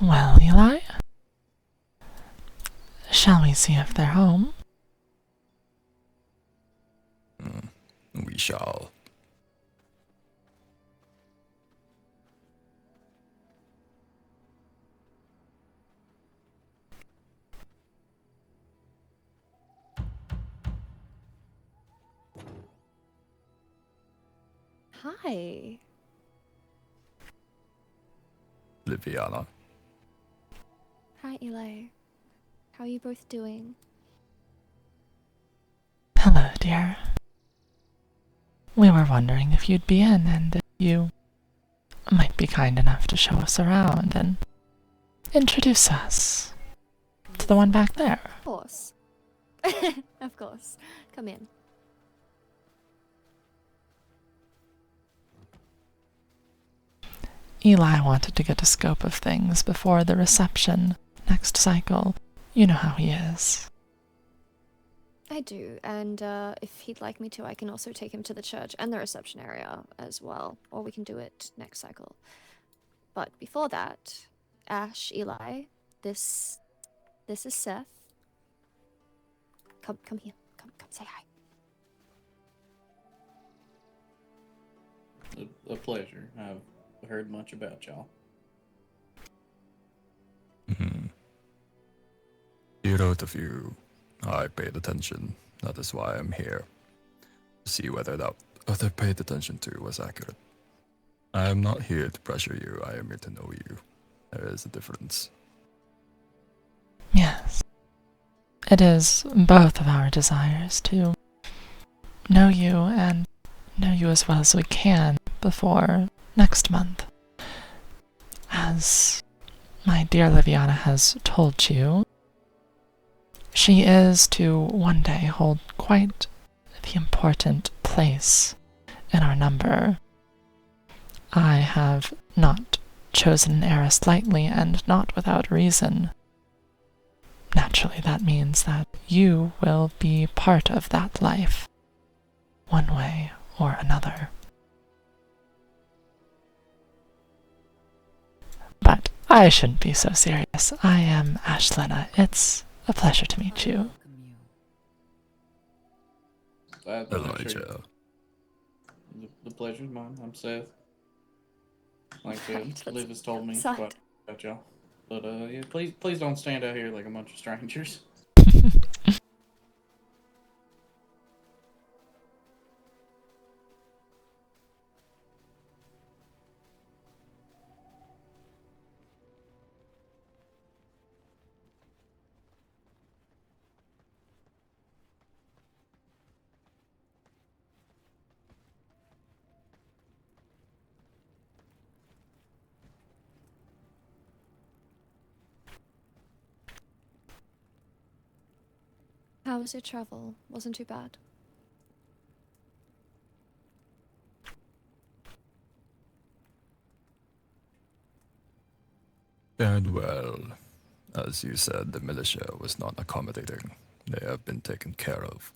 Well, Eli, shall we see if they're home? We shall. Hi. Liviana. Hi, Eli. How are you both doing? Hello, dear. We were wondering if you'd be in and if you might be kind enough to show us around and introduce us to the one back there. Of course. Of course. Come in. Eli wanted to get a scope of things before the reception next cycle. You know how he is. I do, and if he'd like me to, I can also take him to the church and the reception area as well, or we can do it next cycle. But before that, Ash, Eli, this is Seth. Come here. Come say hi. A pleasure. I've heard much about y'all. Both of you, I paid attention. That is why I'm here. To see whether that what I paid attention to was accurate. I am not here to pressure you. I am here to know you. There is a difference. Yes. It is both of our desires to know you and know you as well as we can before next month. As my dear Liviana has told you, she is to one day hold quite the important place in our number. I have not chosen an heiress lightly and not without reason. Naturally, that means that you will be part of that life, one way or another. But I shouldn't be so serious. I am Ashlynna. It's a pleasure to meet you. Elijah. The pleasure's mine. I'm Seth. Like I said, Liv has told me quite about y'all. But yeah, please don't stand out here like a bunch of strangers. How was your travel? Wasn't too bad. And well, as you said, the militia was not accommodating. They have been taken care of.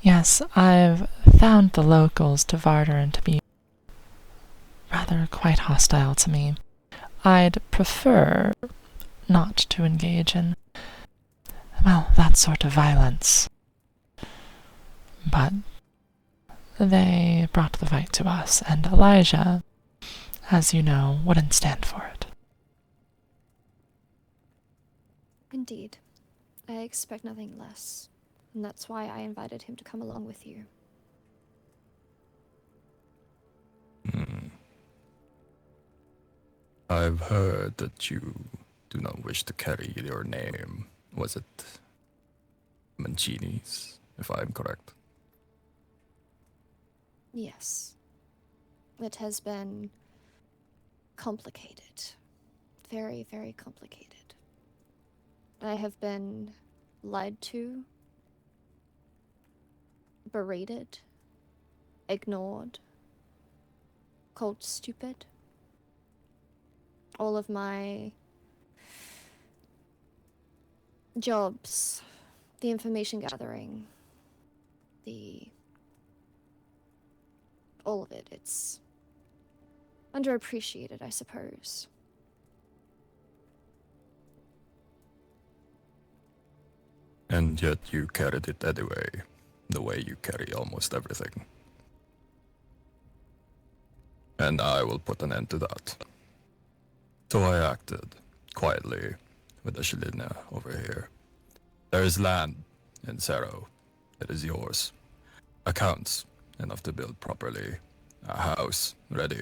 Yes, I've found the locals to Varder to be rather quite hostile to me. I'd prefer not to engage in, well, that sort of violence. But they brought the fight to us, and Elijah, as you know, wouldn't stand for it. Indeed. I expect nothing less. And that's why I invited him to come along with you. I've heard that you do not wish to carry your name. Was it Mancini's, if I am correct? Yes. It has been complicated. Very, very complicated. I have been lied to, berated, ignored, called stupid. All of my jobs, the information gathering, all of it, it's underappreciated, I suppose. And yet you carried it anyway, the way you carry almost everything. And I will put an end to that. So I acted, quietly, with Ashlynna over here. There is land in Sero. It is yours. Accounts, enough to build properly. A house, ready.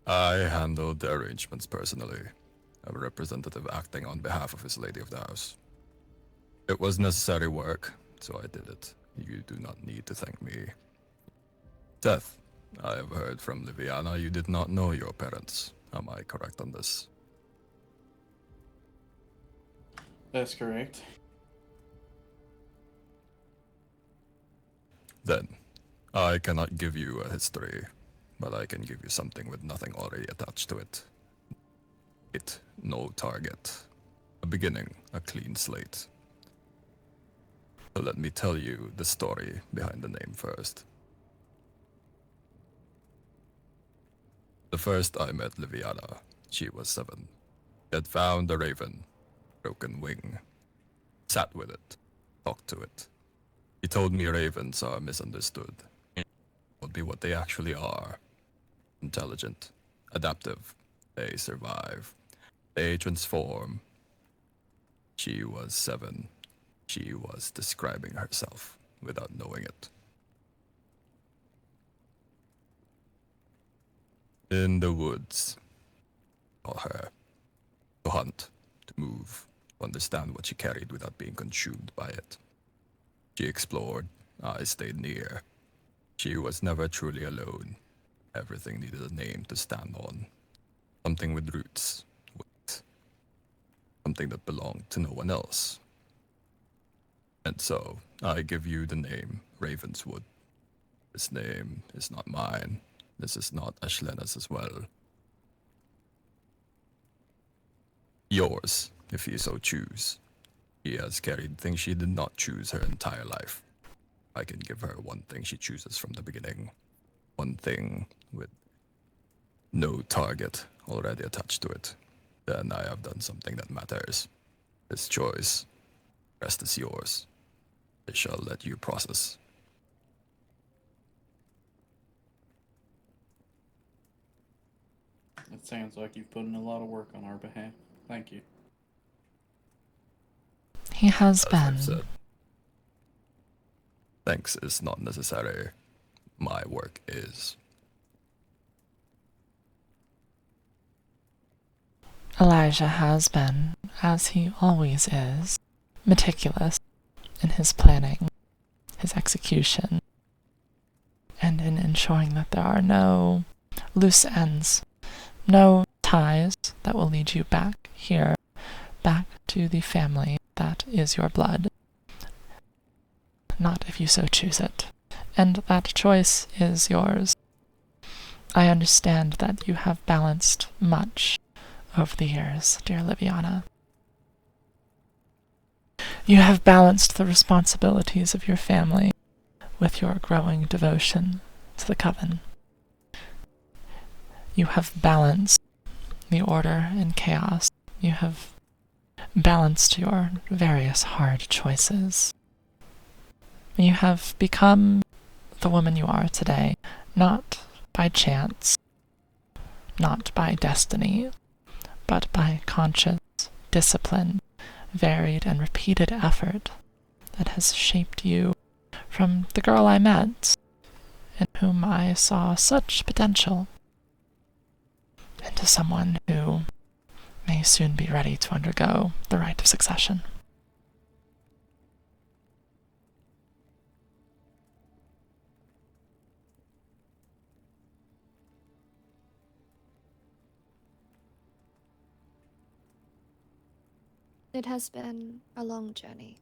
I handled the arrangements personally, a representative acting on behalf of his lady of the house. It was necessary work, so I did it. You do not need to thank me. Seth, I have heard from Liviana you did not know your parents. Am I correct on this? That's correct. Then, I cannot give you a history, but I can give you something with nothing already attached to it. No target. A beginning, a clean slate. So let me tell you the story behind the name first. The first I met Liviana, she was 7. She had found a raven, broken wing. Sat with it, talked to it. He told me ravens are misunderstood. Would be what they actually are. Intelligent, adaptive. They survive. They transform. She was 7. She was describing herself without knowing it. In the woods. Call her. To hunt, to move, to understand what she carried without being consumed by it. She explored. I stayed near. She was never truly alone. Everything needed a name to stand on. Something with roots. Weight. Something that belonged to no one else. And so, I give you the name Ravenswood. This name is not mine. This is not Ashlynna's as well. Yours, if you so choose. She has carried things she did not choose her entire life. I can give her one thing she chooses from the beginning. One thing with no target already attached to it. Then I have done something that matters. This choice, the rest is yours. I shall let you process. It sounds like you've put in a lot of work on our behalf. Thank you. He has As been. I've said, thanks is not necessary. My work is. Elijah has been, as he always is, meticulous in his planning, his execution, and in ensuring that there are no loose ends, no ties that will lead you back here, back to the family that is your blood. Not if you so choose it. And that choice is yours. I understand that you have balanced much over the years, dear Liviana. You have balanced the responsibilities of your family with your growing devotion to the coven. You have balanced the order and chaos. You have balanced your various hard choices. You have become the woman you are today, not by chance, not by destiny, but by conscious, disciplined, varied, and repeated effort that has shaped you from the girl I met, in whom I saw such potential, into someone who may soon be ready to undergo the rite of succession. It has been a long journey,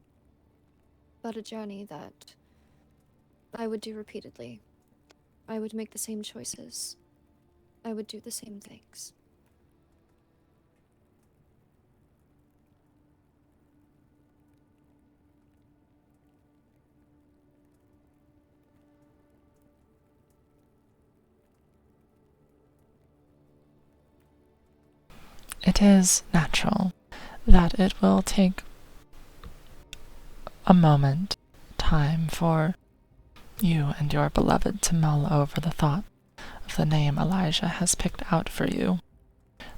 but a journey that I would do repeatedly. I would make the same choices. I would do the same things. it is natural that it will take a moment, time for you and your beloved to mull over the thought of the name Elijah has picked out for you.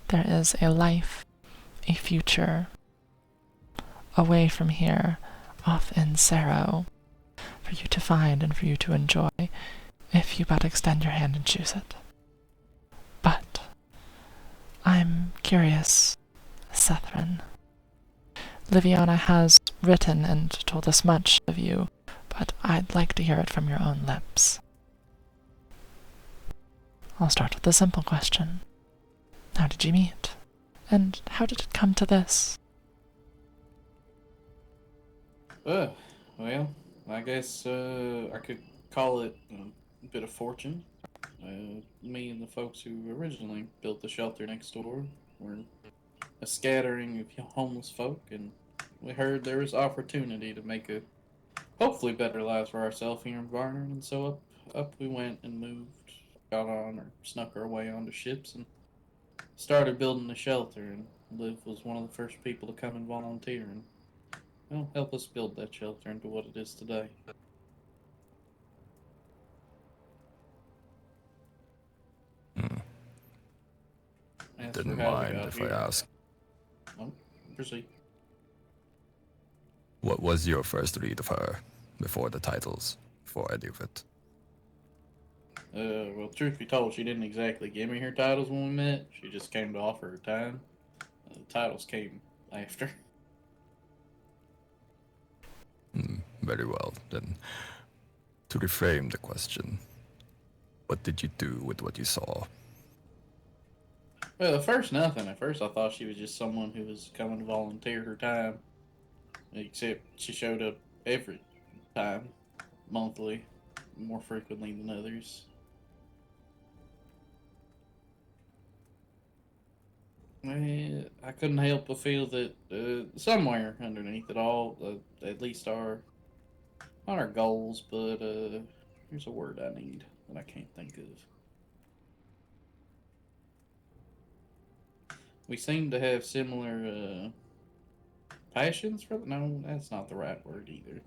There is a life, a future, away from here, off in Sero, for you to find and for you to enjoy, if you but extend your hand and choose it. But I'm curious, Sethrin. Liviana has written and told us much of you, but I'd like to hear it from your own lips. I'll start with a simple question. How did you meet? And how did it come to this? Well, I guess I could call it a bit of fortune. Me and the folks who originally built the shelter next door were a scattering of homeless folk, and we heard there was opportunity to make a hopefully better lives for ourselves here in Varner, and so up we went and moved, got on or snuck our way onto ships and started building the shelter, and Liv was one of the first people to come and volunteer and help us build that shelter into what it is today. Didn't mind if I ask. Oh, proceed. What was your first read of her, before the titles, before any of it? Well, truth be told, she didn't exactly give me her titles when we met. She just came to offer her time. The titles came after. Very well, then. To reframe the question, what did you do with what you saw? Well, at first, nothing. At first, I thought she was just someone who was coming to volunteer her time. Except she showed up every time, monthly, more frequently than others. I couldn't help but feel that somewhere underneath it all, at least not our goals, but here's a word I need that I can't think of. We seem to have similar passions for no, that's not the right word either.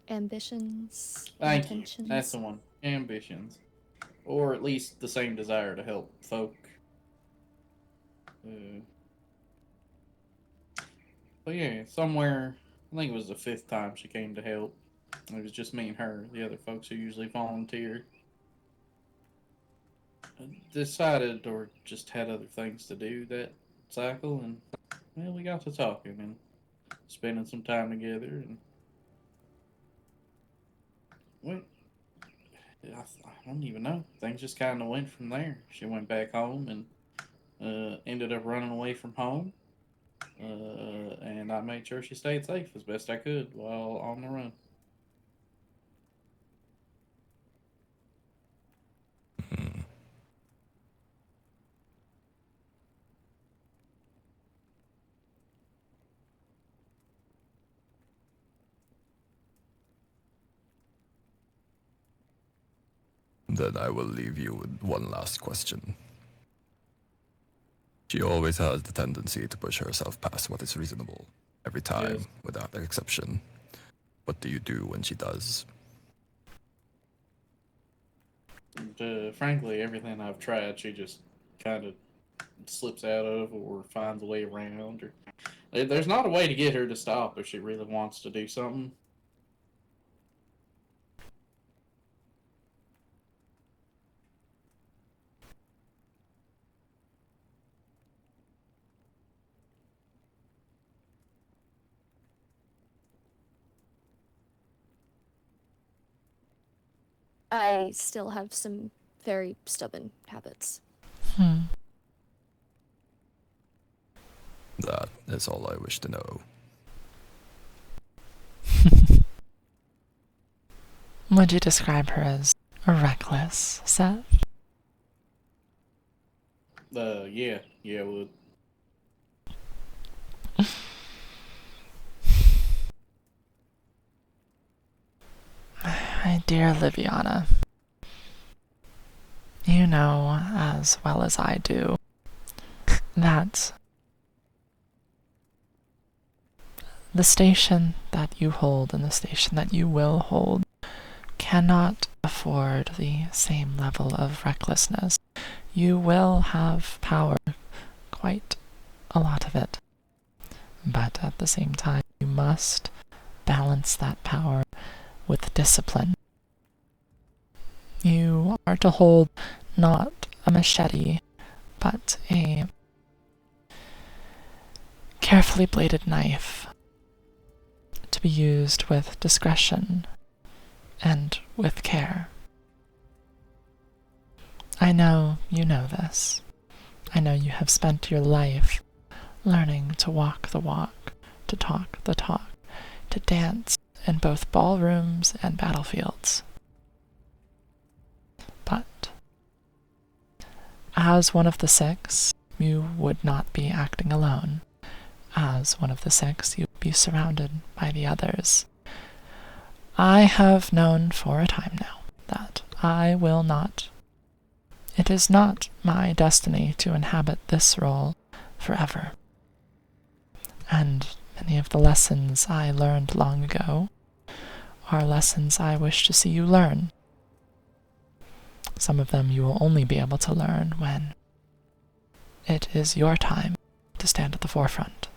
Ambitions, Thank intentions. you. That's the one. Ambitions, or at least the same desire to help folk. But yeah, somewhere, I think it was the 5th time she came to help. It was just me and her. The other folks who usually volunteer decided or just had other things to do that cycle, and well, we got to talking and spending some time together, and well, I don't even know. Things just kind of went from there. She went back home and ended up running away from home. And I made sure she stayed safe as best I could while on the run. Then I will leave you with one last question. She always has the tendency to push herself past what is reasonable, every time, Yes. without exception. What do you do when she does? And, frankly, everything I've tried, she just kind of slips out of or finds a way around. Or there's not a way to get her to stop if she really wants to do something. I still have some very stubborn habits. That is all I wish to know. Would you describe her as reckless, Seth? Yeah, I would. My dear Liviana, you know as well as I do that the station that you hold and the station that you will hold cannot afford the same level of recklessness. You will have power, quite a lot of it, but at the same time you must balance that power with discipline. You are to hold not a machete, but a carefully bladed knife to be used with discretion and with care. I know you know this. I know you have spent your life learning to walk the walk, to talk the talk, to dance in both ballrooms and battlefields. But as one of the six, you would not be acting alone. As one of the six, you would be surrounded by the others. I have known for a time now that I will not. It is not my destiny to inhabit this role forever. And many of the lessons I learned long ago are lessons I wish to see you learn. Some of them you will only be able to learn when it is your time to stand at the forefront.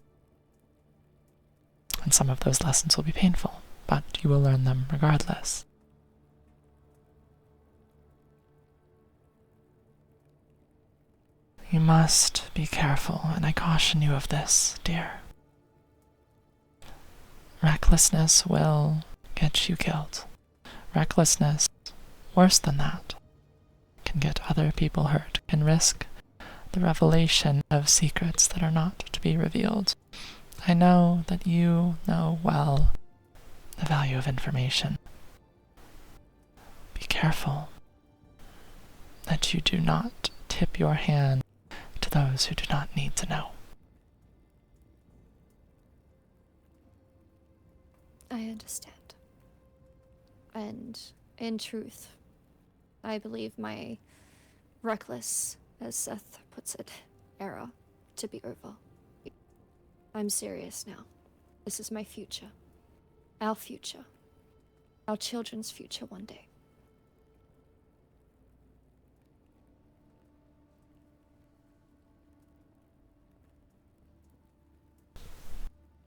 And some of those lessons will be painful, but you will learn them regardless. You must be careful, and I caution you of this, dear. Recklessness will get you killed. Recklessness, worse than that, can get other people hurt, can risk the revelation of secrets that are not to be revealed. I know that you know well the value of information. Be careful that you do not tip your hand to those who do not need to know. I understand. And in truth, I believe my reckless, as Seth puts it, era to be over. I'm serious now. This is my future. Our future. Our children's future one day.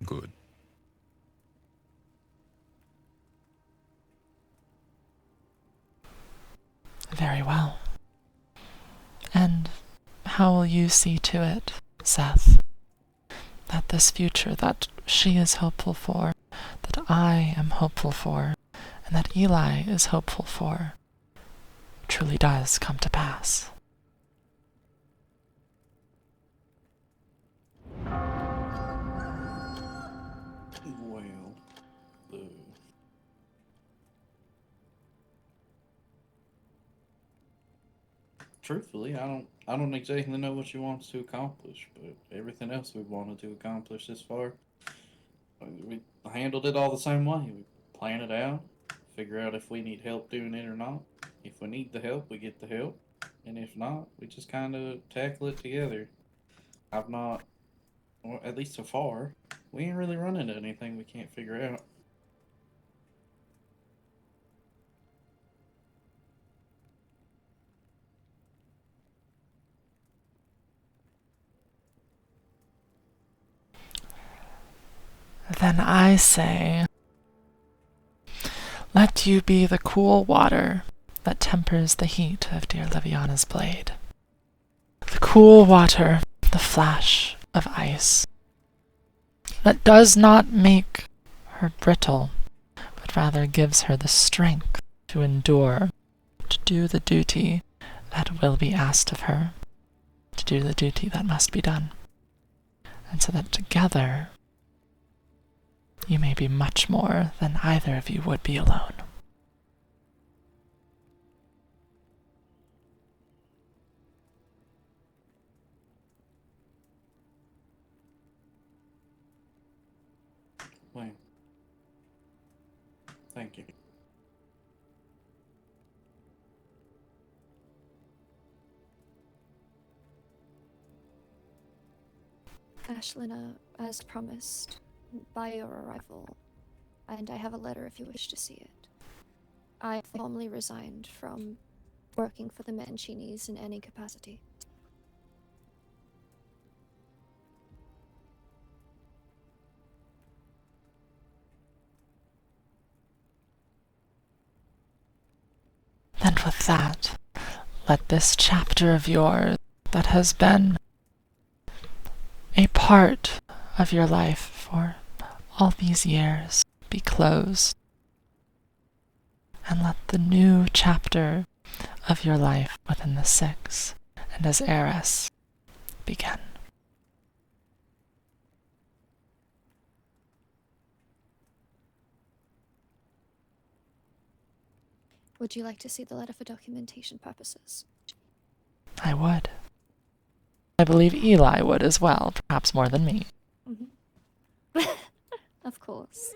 Good. Very well. And how will you see to it, Seth, that this future that she is hopeful for, that I am hopeful for, and that Eli is hopeful for, truly does come to pass? Well, truthfully, I don't exactly know what she wants to accomplish, but everything else we've wanted to accomplish this far, we handled it all the same way. We plan it out, figure out if we need help doing it or not. If we need the help, we get the help, and if not, we just kind of tackle it together. I've not, well, at least so far, we ain't really run into anything we can't figure out. Then I say, let you be the cool water that tempers the heat of dear Liviana's blade. The cool water, the flash of ice, that does not make her brittle, but rather gives her the strength to endure, to do the duty that will be asked of her, to do the duty that must be done, and so that together you may be much more than either of you would be alone. Well, thank you. Ashlynna, as promised, by your arrival, and I have a letter if you wish to see it. I formally resigned from working for the Mancinis in any capacity. And with that, let this chapter of yours that has been a part of your life for all these years be closed. And let the new chapter of your life within the Six and as heiress begin. Would you like to see the letter for documentation purposes? I would. I believe Eli would as well, perhaps more than me. Mm-hmm. Of course.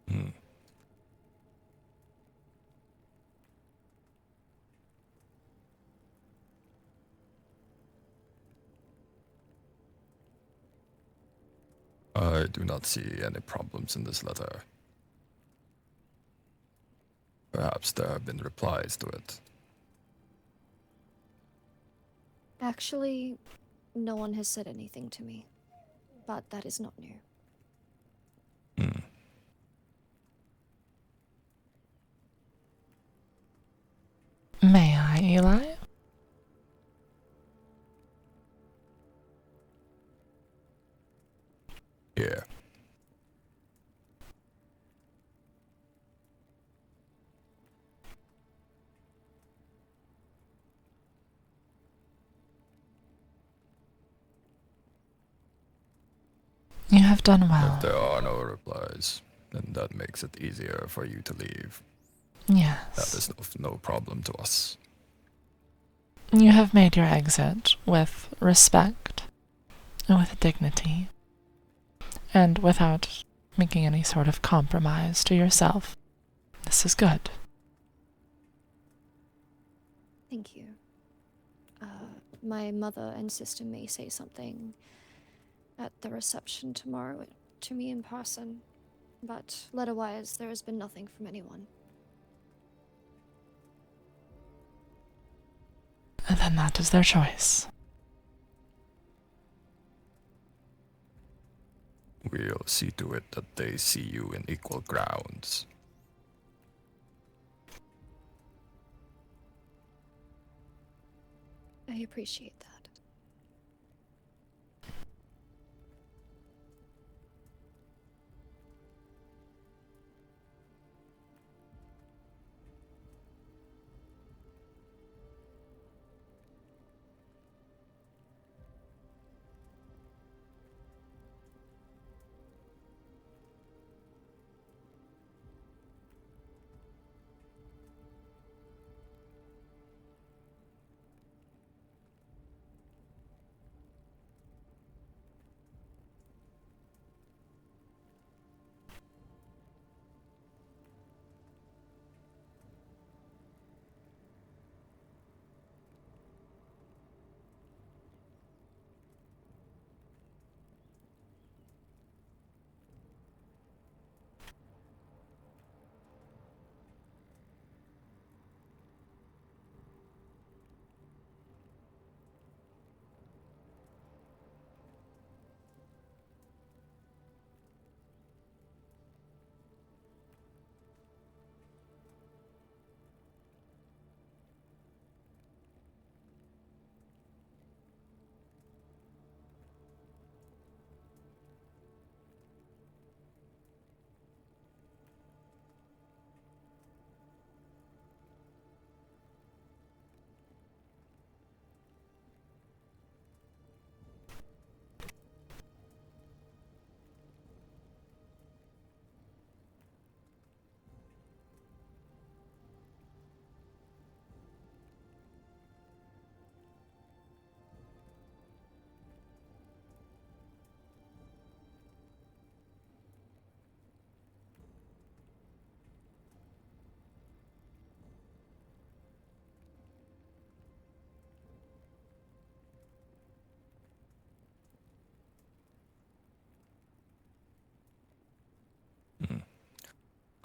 Hmm. I do not see any problems in this letter. Perhaps there have been replies to it. Actually, no one has said anything to me, but that is not new. Hmm. May I, Eli? Here. You have done If well. there are no replies, then that makes it easier for you to leave. Yes. That is no problem to us. You have made your exit with respect and with dignity, and without making any sort of compromise to yourself. This is good. Thank you. My mother and sister may say something at the reception tomorrow to me in person, but letter-wise, there has been nothing from anyone. then that is their choice. We'll see to it that they see you in equal grounds. I appreciate that.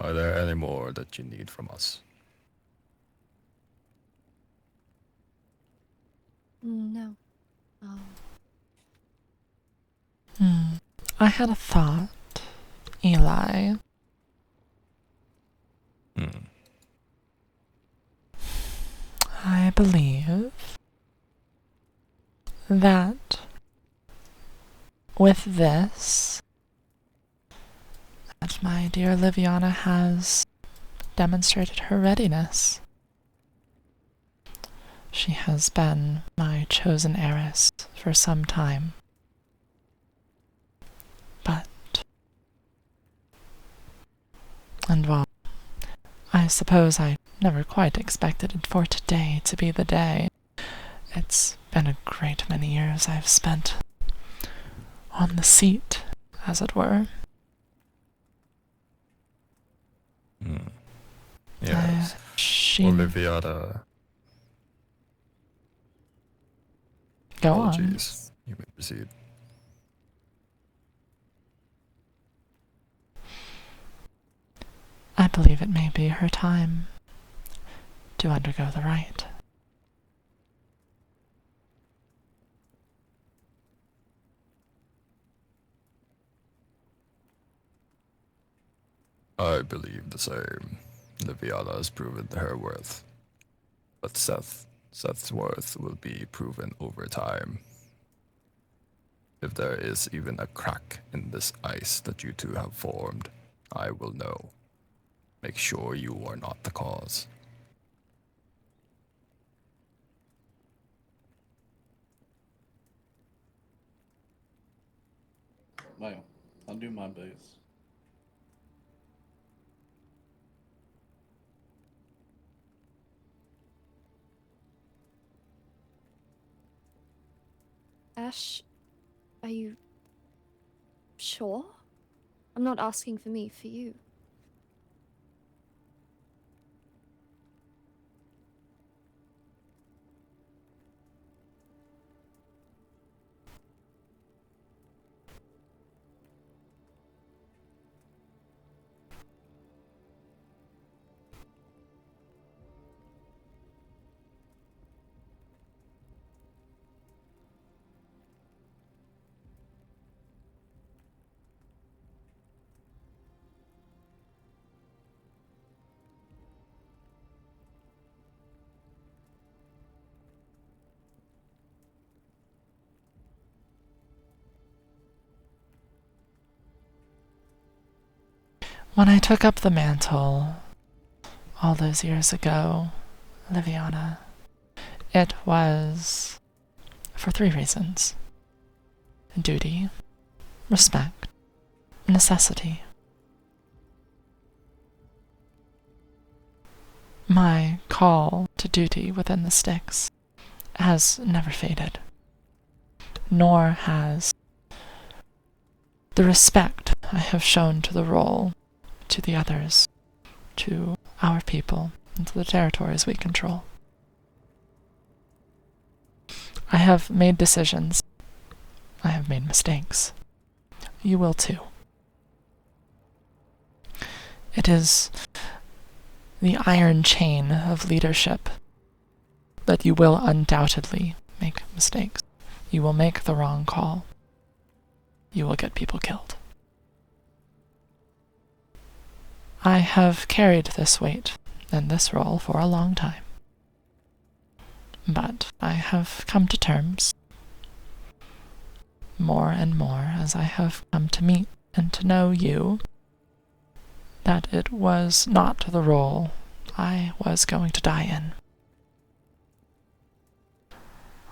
Are there any more that you need from us? No. I had a thought, Eli. I believe that with this, that my dear Liviana has demonstrated her readiness. She has been my chosen heiress for some time. And while I suppose I never quite expected it for today to be the day, it's been a great many years I've spent on the seat, as it were. Yes. Oliviata. Go Apologies. You may proceed. I believe it may be her time to undergo the rite. I believe the same. Liviana has proven her worth. But Seth's worth will be proven over time. If there is even a crack in this ice that you two have formed, I will know. Make sure you are not the cause. Well, I'll do my best. Ash, are you sure? I'm not asking for me, for you. When I took up the mantle all those years ago, Liviana, it was for 3 reasons: duty, respect, necessity. My call to duty within the Styx has never faded, nor has the respect I have shown to the role, to the others, to our people, and to the territories we control. I have made decisions. I have made mistakes. You will too. It is the iron chain of leadership that you will undoubtedly make mistakes. You will make the wrong call. You will get people killed. I have carried this weight and this role for a long time. But I have come to terms, more and more as I have come to meet and to know you, that it was not the role I was going to die in.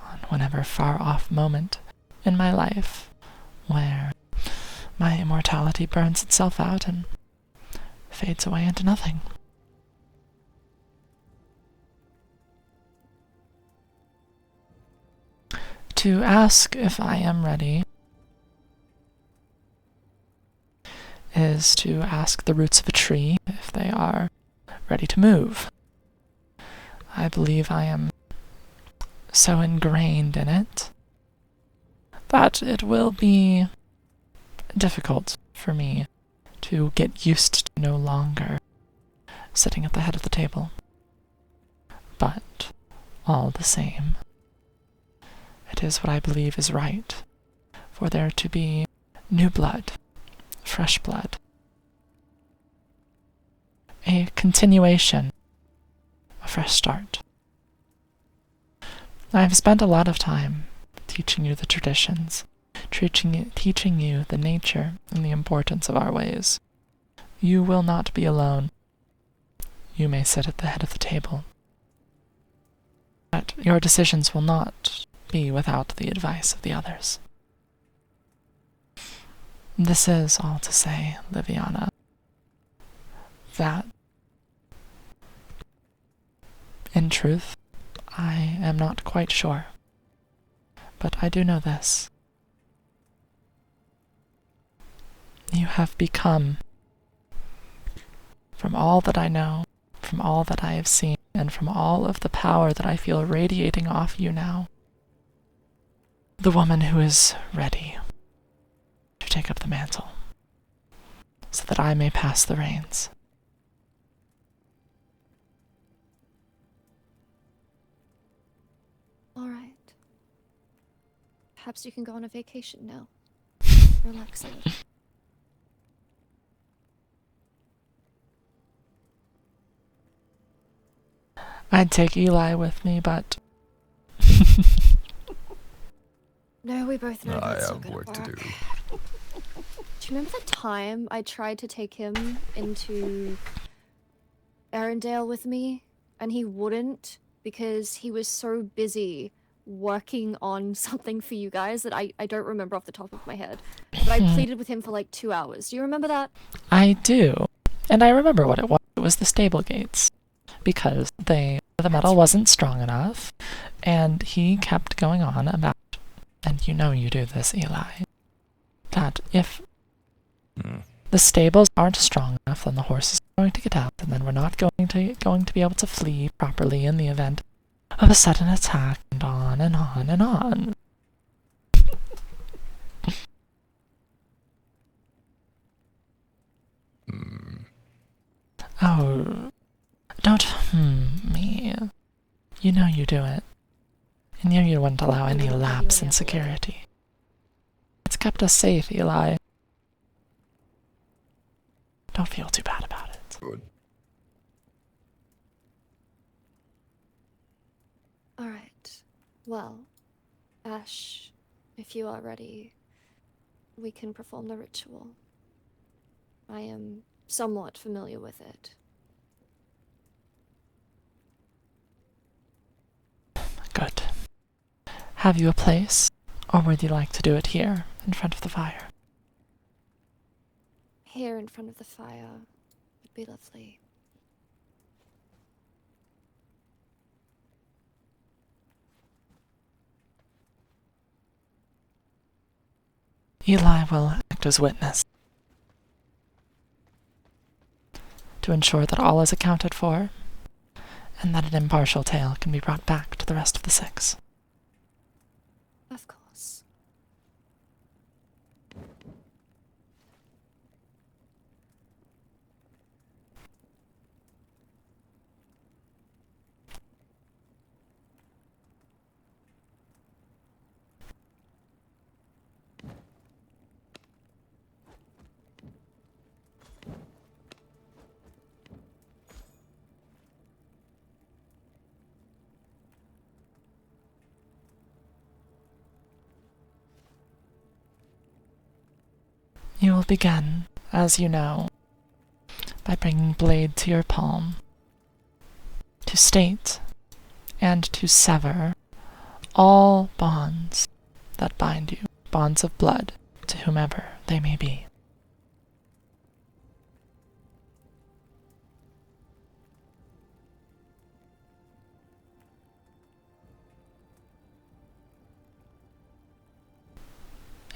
On whenever far-off moment in my life where my immortality burns itself out and fades away into nothing. To ask if I am ready is to ask the roots of a tree if they are ready to move. I believe I am so ingrained in it that it will be difficult for me to get used to no longer sitting at the head of the table. But all the same, it is what I believe is right, for there to be new blood, fresh blood, a continuation, a fresh start. I've spent a lot of time teaching you the traditions, teaching you the nature and the importance of our ways. You will not be alone. You may sit at the head of the table, but your decisions will not be without the advice of the others. This is all to say, Liviana, that, in truth, I am not quite sure. But I do know this. You have become, from all that I know, from all that I have seen, and from all of the power that I feel radiating off you now, the woman who is ready to take up the mantle, so that I may pass the reins. All right. Perhaps you can go on a vacation now. Relax a little. I'd take Eli with me, but No, we both know I that's not have gonna work to do. Do you remember the time I tried to take him into Arendelle with me, and he wouldn't because he was so busy working on something for you guys that I don't remember off the top of my head. But I pleaded with him for like 2 hours. Do you remember that? I do. And I remember what it was. It was the stable gates. Because the metal wasn't strong enough, and he kept going on about, and you know you do this, Eli, that if the stables aren't strong enough, then the horses are going to get out, and then we're not going to be able to flee properly in the event of a sudden attack, and on and on and on. Oh, don't me. You know you do it. And you wouldn't allow any lapse in security. It's kept us safe, Eli. Don't feel too bad about it. Good. Alright. Well, Ash, if you are ready, we can perform the ritual. I am somewhat familiar with it. Good. Have you a place, or would you like to do it here, in front of the fire? Here in front of the fire would be lovely. Eli will act as witness to ensure that all is accounted for, and that an impartial tale can be brought back to the rest of the 6. Of course. You will begin, as you know, by bringing blade to your palm, to state and to sever all bonds that bind you, bonds of blood, to whomever they may be.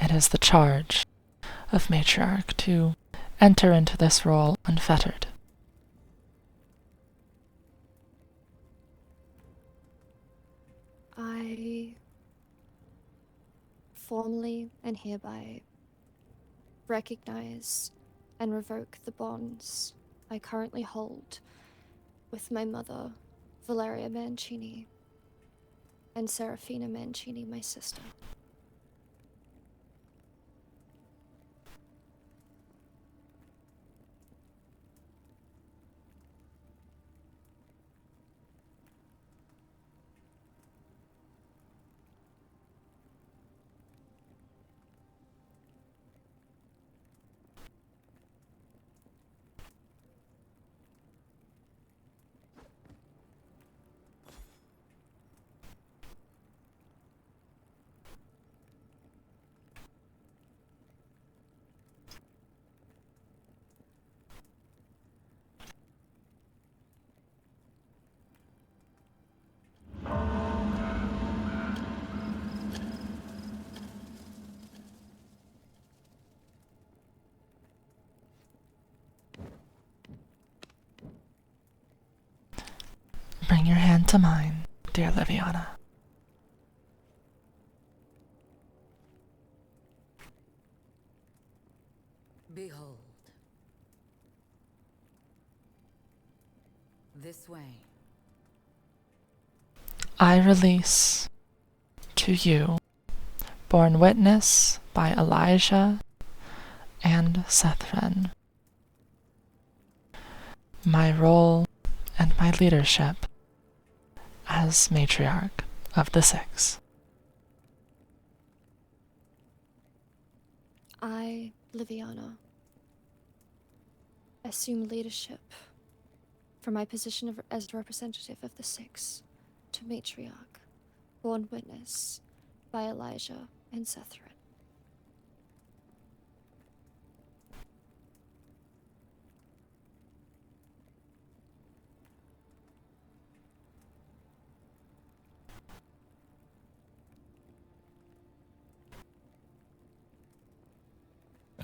It is the charge of matriarch to enter into this role unfettered. I formally and hereby recognize and revoke the bonds I currently hold with my mother, Valeria Mancini, and Serafina Mancini, my sister. Bring your hand to mine, dear Liviana. Behold. This way. I release to you, borne witness by Elijah and Sethren, my role and my leadership as matriarch of the 6. I, Liviana, assume leadership from my position as the representative of the 6 to matriarch, born witness by Elijah and Sethren.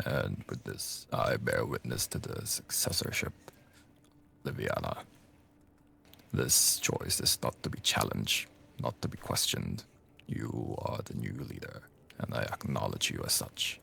And with this, I bear witness to the successorship, Liviana. This choice is not to be challenged, not to be questioned. You are the new leader, and I acknowledge you as such.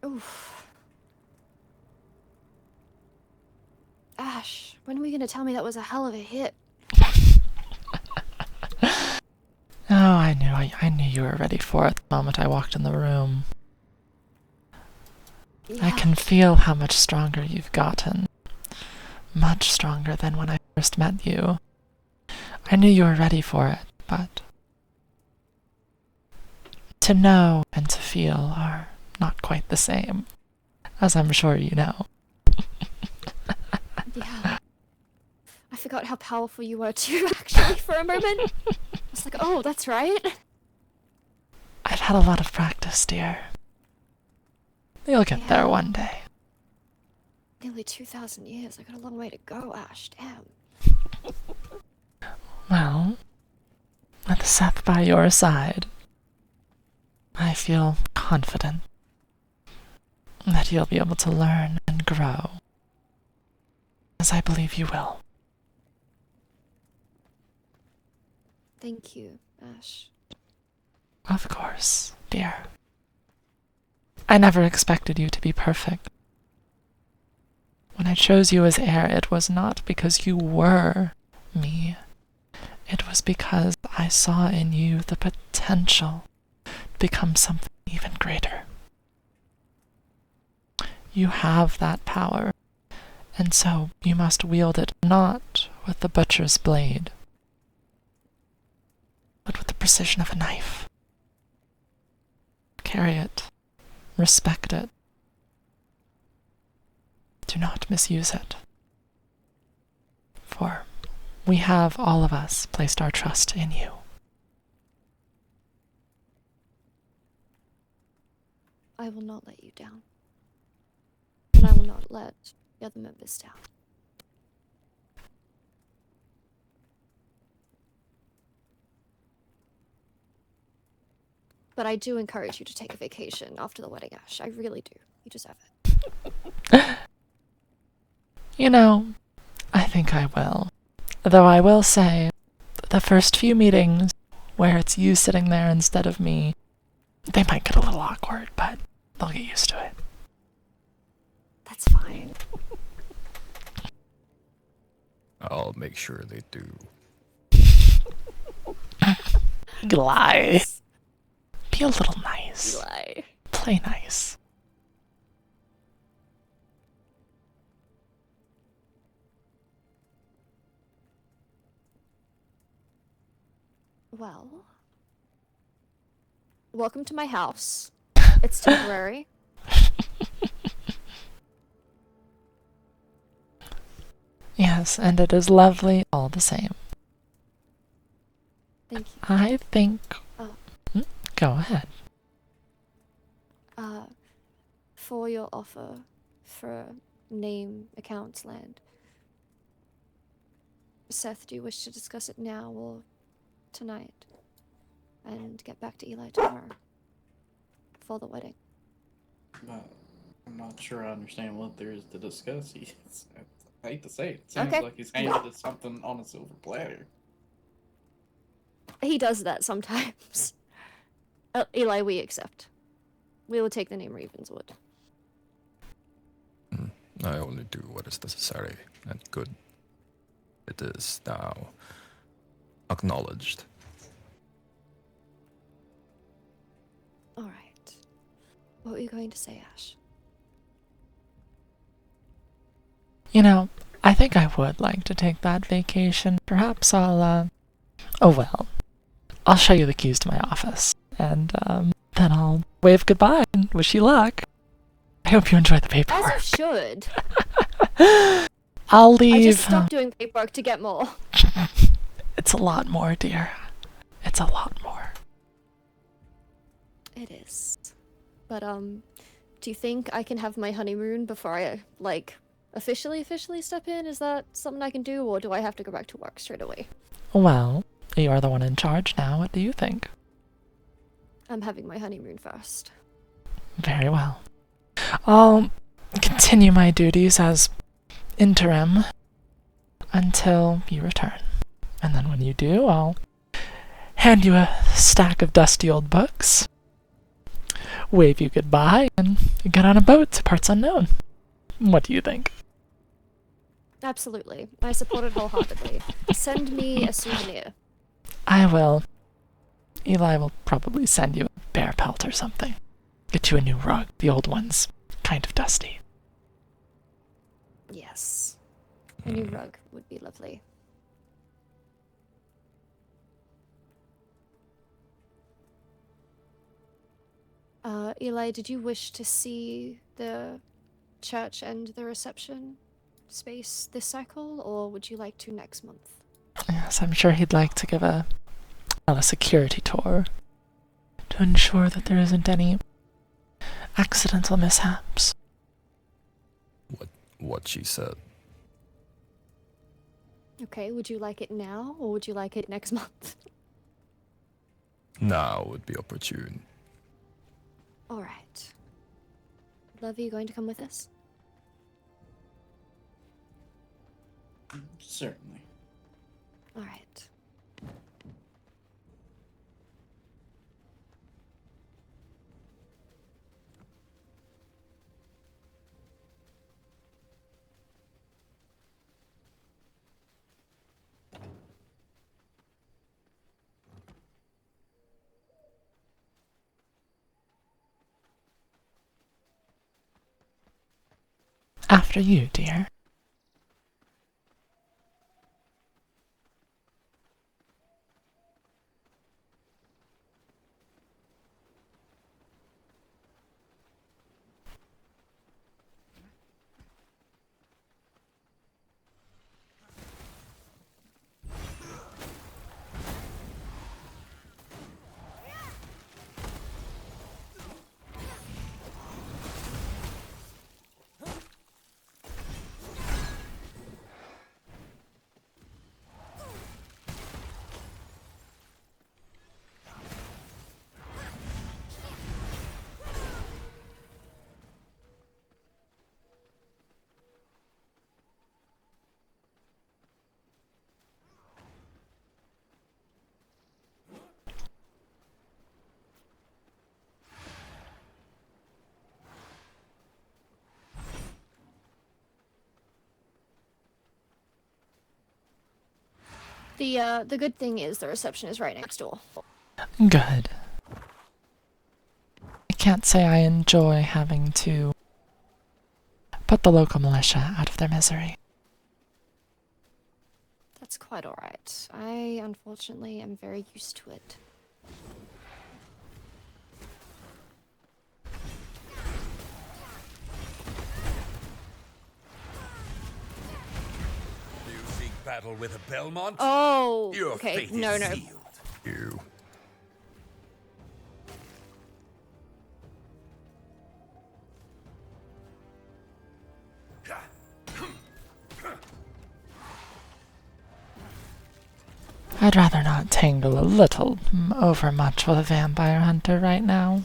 Oof. Ash, when are we gonna tell me that was a hell of a hit? Oh, I knew you were ready for it the moment I walked in the room. I Yeah. can feel how much stronger you've gotten. Much stronger than when I first met you. I knew you were ready for it, but to know and to feel are not quite the same, as I'm sure you know. Yeah. I forgot how powerful you were too, actually, for a moment. I was like, oh, that's right. I've had a lot of practice, dear. You'll get there Yeah. one day. Nearly 2,000 years. I got a long way to go, Ash. Damn. Well, with Seth by your side, I feel confident that you'll be able to learn and grow, as I believe you will. Thank you, Ash. Of course, dear. I never expected you to be perfect. When I chose you as heir, it was not because you were me. It was because I saw in you the potential to become something even greater. You have that power, and so you must wield it not with the butcher's blade, but with the precision of a knife. Carry it. Respect it. Do not misuse it. For we have, all of us, placed our trust in you. I will not let you down. And I will not let the other members down. But I do encourage you to take a vacation after the wedding, Ash. I really do. You deserve it. You know, I think I will. Though I will say, the first few meetings, where it's you sitting there instead of me, they might get a little awkward, but they'll get used to it. That's fine. I'll make sure they do. Lie. Be a little nice. Eli. Play nice. Well, welcome to my house. It's temporary. Yes, and it is lovely all the same. Thank you. I think... Oh. Go ahead. For your offer for name accounts land. Seth, do you wish to discuss it now or tonight? And get back to Eli tomorrow for the wedding. I'm not sure I understand what there is to discuss. I hate to say it. It seems Okay. like he's handed us something on a silver platter. He does that sometimes. Eli, we accept. We will take the name Ravenswood. I only do what is necessary and good. It is now acknowledged. Alright. What were you going to say, Ash? You know, I think I would like to take that vacation. Perhaps I'll, oh well. I'll show you the keys to my office. And, then I'll wave goodbye and wish you luck. I hope you enjoy the As paperwork. you should. I'll leave. I just stopped doing paperwork to get more. It's a lot more, dear. It's a lot more. It is. But, do you think I can have my honeymoon before I, like, officially step in? Is that something I can do, or do I have to go back to work straight away? Well, you are the one in charge now. What do you think? I'm having my honeymoon first. Very well. I'll continue my duties as interim until you return. And then when you do, I'll hand you a stack of dusty old books wave you goodbye and get on a boat to parts unknown. What do you think? Absolutely. I support it wholeheartedly. Send me a souvenir. I will. Eli will probably send you a bear pelt or something. Get you a new rug. The old one's kind of dusty. Yes. A new rug would be lovely. Eli, did you wish to see the church and the reception space this cycle, or would you like to next month? Yes, I'm sure he'd like to give a security tour to ensure that there isn't any accidental mishaps. What she said. Okay, would you like it now, or would you like it next month? Now would be opportune. Alright. Love, are you going to come with us? Certainly. Alright. After you, dear. The good thing is the reception is right next door. Good. I can't say I enjoy having to put the local militia out of their misery. That's quite alright. I, unfortunately, am very used to it. You seek battle with a Belmont? Oh, Your okay. fate No, is no. sealed. You. I'd rather not tangle a little overmuch with a vampire hunter right now.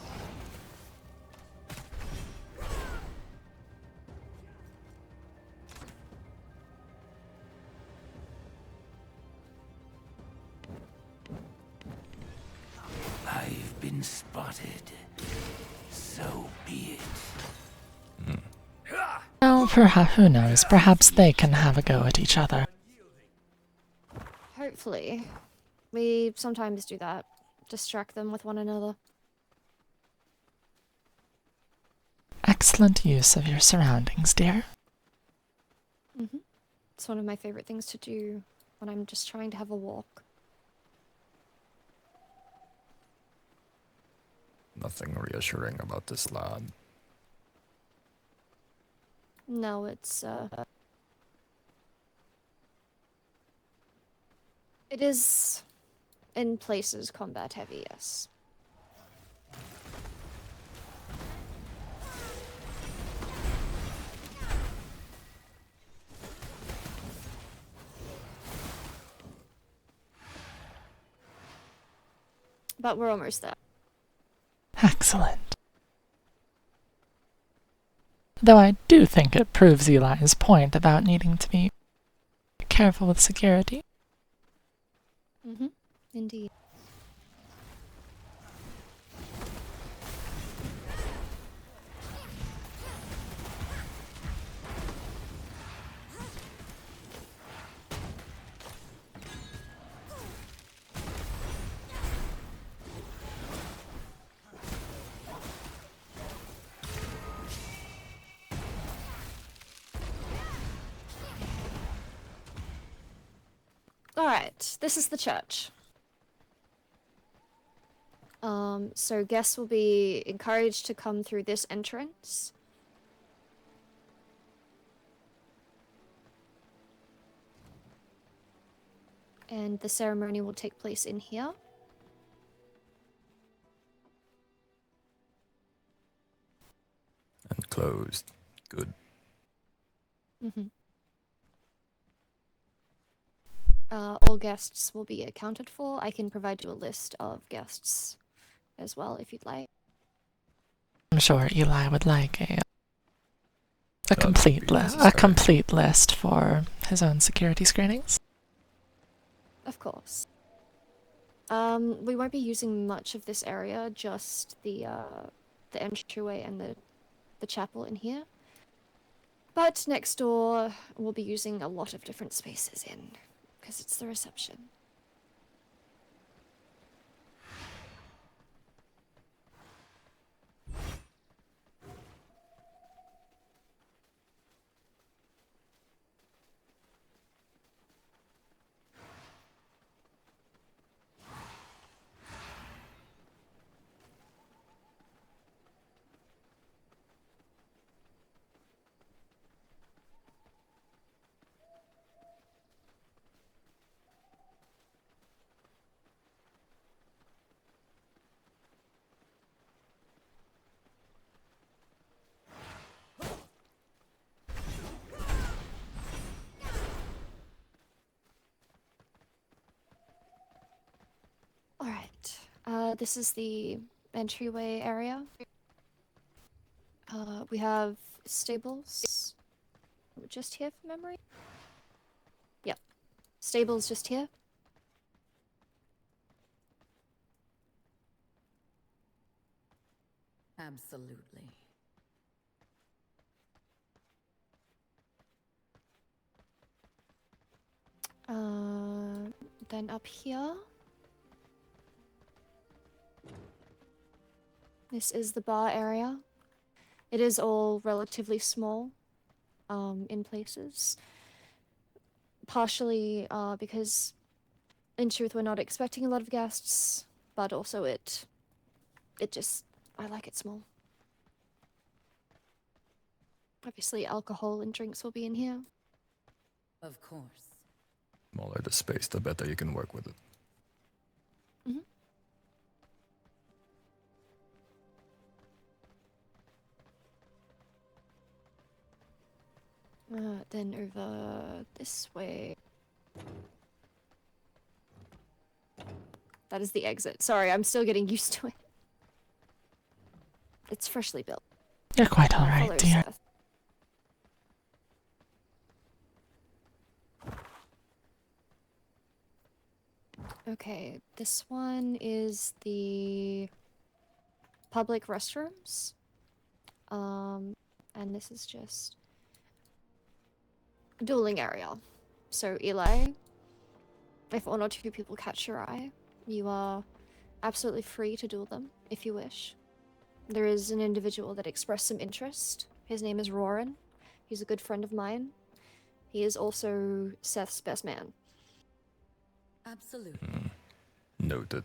I've been spotted. So be it. Well, perhaps, who knows, perhaps they can have a go at each other. Hopefully. We sometimes do that. Distract them with one another. Excellent use of your surroundings, dear. It's one of my favorite things to do when I'm just trying to have a walk. Nothing reassuring about this lad. No, it's, it is, in places, combat heavy, yes. But we're almost there. Excellent. Though I do think it proves Eli's point about needing to be careful with security. Indeed. Alright, this is the church. So guests will be encouraged to come through this entrance. And the ceremony will take place in here. And closed. Good. All guests will be accounted for. I can provide you a list of guests as well if you'd like. I'm sure Eli would like a That would complete be list, a necessary. complete list for his own security screenings. Of course. We won't be using much of this area, just the entryway and the chapel in here. But next door, we'll be using a lot of different spaces in, because it's the reception. Alright, this is the entryway area. We have stables just here from memory. Yep, stables just here. Absolutely. Then up here. This is the bar area. It is all relatively small, in places. Partially, because in truth we're not expecting a lot of guests, but also I like it small. Obviously alcohol and drinks will be in here. Of course. Smaller the space, the better you can work with it. Then over this way. That is the exit. Sorry, I'm still getting used to it. It's freshly built. You're quite all right, Follow dear. Seth. Okay, this one is the public restrooms. And this is just dueling area. So Eli, if one or two people catch your eye, you are absolutely free to duel them if you wish. There is an individual that expressed some interest. His name is Roran. He's a good friend of mine. He is also Seth's best man. Absolutely. Noted.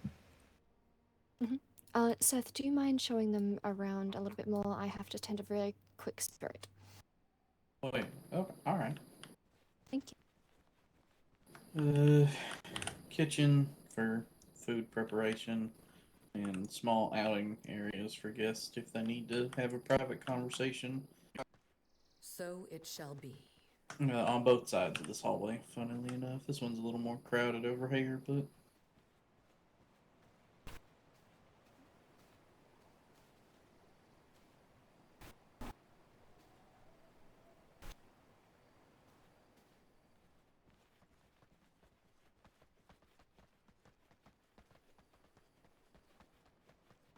Seth, do you mind showing them around a little bit more? I have to tend a very quick spirit. Wait. Okay. All right. Thank you. Kitchen for food preparation and small outing areas for guests if they need to have a private conversation. So it shall be. On both sides of this hallway, funnily enough. This one's a little more crowded over here, but...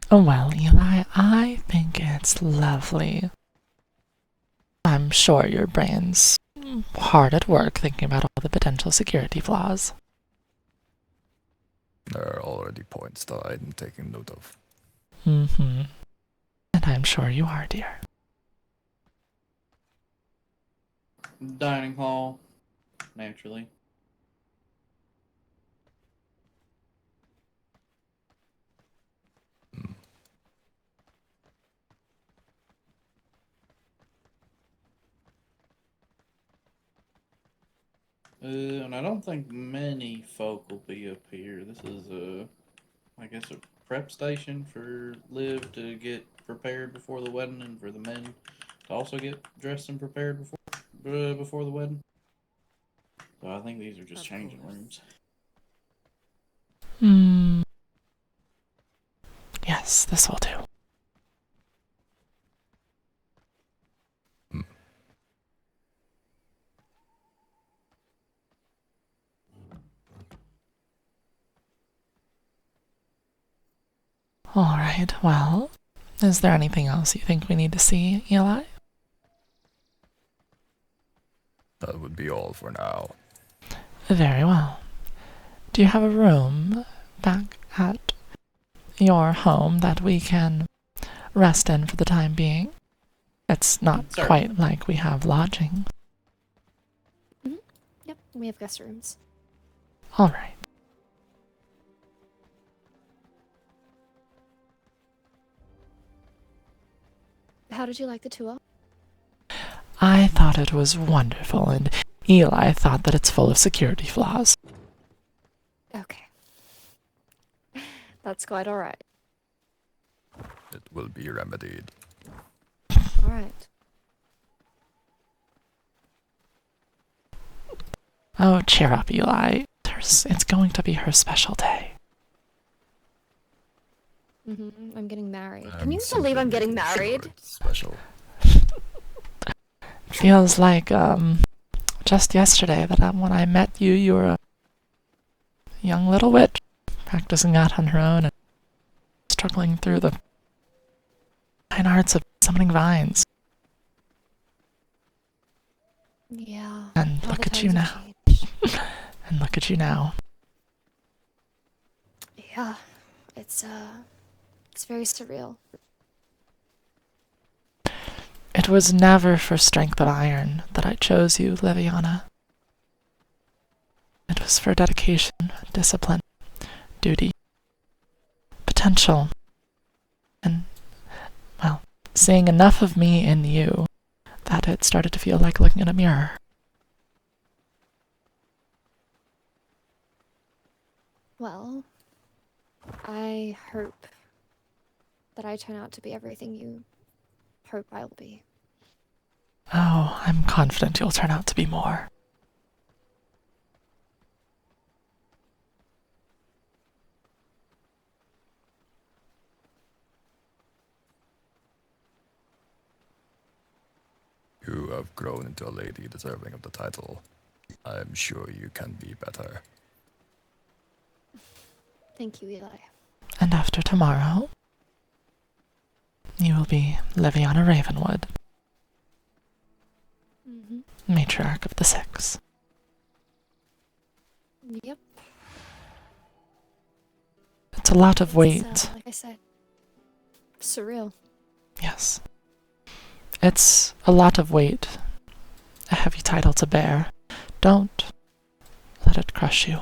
Oh, well, Eli, I think it's lovely. I'm sure your brain's hard at work thinking about all the potential security flaws. There are already points that I'm taking note of. Mm-hmm. And I'm sure you are, dear. Dining hall, naturally. And I don't think many folk will be up here. This is I guess a prep station for Liv to get prepared before the wedding, and for the men to also get dressed and prepared before the wedding. So I think these are just Of changing course. rooms. Hmm. Yes, this will do. All right, well, is there anything else you think we need to see, Eli? That would be all for now. Very well. Do you have a room back at your home that we can rest in for the time being? It's not Certainly. quite like we have lodging. Yep, we have guest rooms. All right. How did you like the tour? I thought it was wonderful, and Eli thought that it's full of security flaws. Okay. That's quite alright. It will be remedied. Alright. Oh, cheer up, Eli. It's going to be her special day. I'm getting married. I'm Can you simply believe I'm getting making sure married? it's special. Feels like, just yesterday that when I met you, you were a young little witch, practicing that on her own and struggling through the fine arts of summoning vines. Yeah. And how look the at you times have now. changed. And look at you now. Yeah. It's very surreal. It was never for strength of iron that I chose you, Liviana. It was for dedication, discipline, duty, potential, and, well, seeing enough of me in you that it started to feel like looking in a mirror. Well, I hope that I turn out to be everything you hope I'll be. Oh, I'm confident you'll turn out to be more. You have grown into a lady deserving of the title. I am sure you can be better. Thank you, Eli. And after tomorrow, you will be Liviana Ravenwood, matriarch of the Six. Yep. It's a lot of It's, weight. like I said, surreal. Yes. It's a lot of weight, a heavy title to bear. Don't let it crush you.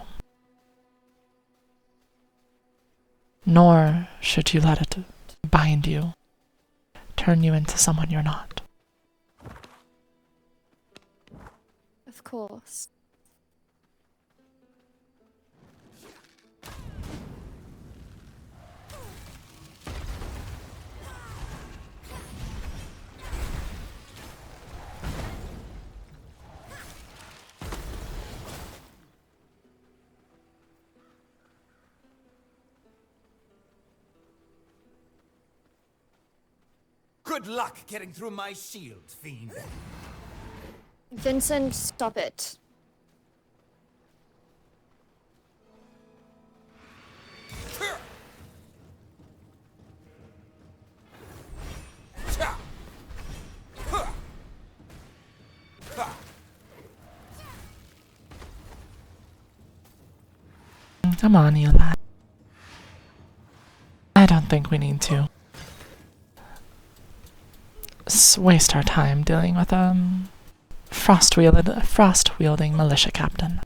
Nor should you let it bind you, turn you into someone you're not. Of course. Good luck getting through my shield, fiend. Vincent, stop it. Come on, Eli. I don't think we need to waste our time dealing with a frost-wielding militia captain.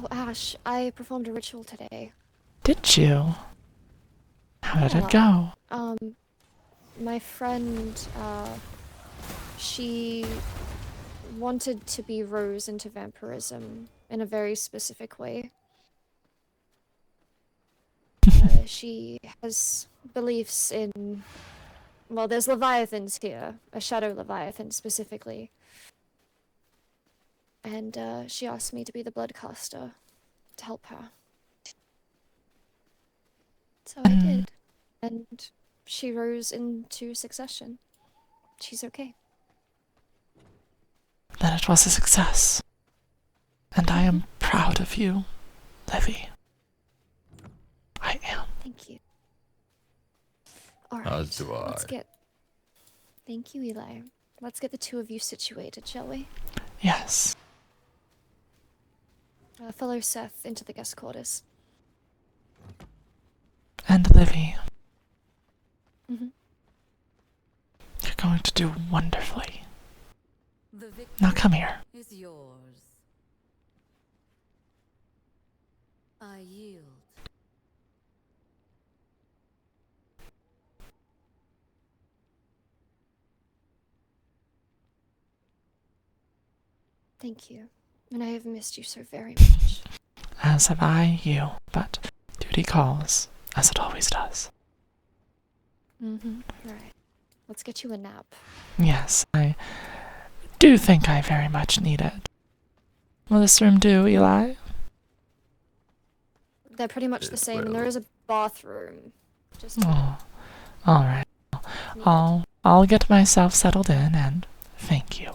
Oh, Ash, I performed a ritual today. Did you? How did it Yeah. go? My friend, she wanted to be rose into vampirism in a very specific way. She has beliefs in... Well, there's leviathans here, a shadow leviathan specifically. And she asked me to be the bloodcaster to help her. So I did. And she rose into succession. She's okay. Then it was a success. And I am proud of you, Livi. I am. Thank you. Alright, As do I. let's get... Thank you, Eli. Let's get the two of you situated, shall we? Yes. Follow Seth into the guest quarters. And Livi, Mm-hmm. you're going to do wonderfully. The victory Now come here. is yours. I yield. Thank you. And I have missed you so very much. As have I you, but duty calls, as it always does. Mm-hmm. Alright. Let's get you a nap. Yes, I do think I very much need it. Will this room do, Eli? They're pretty much the It same, and there will. is a bathroom. Just Oh, alright. I'll get myself settled in, and thank you.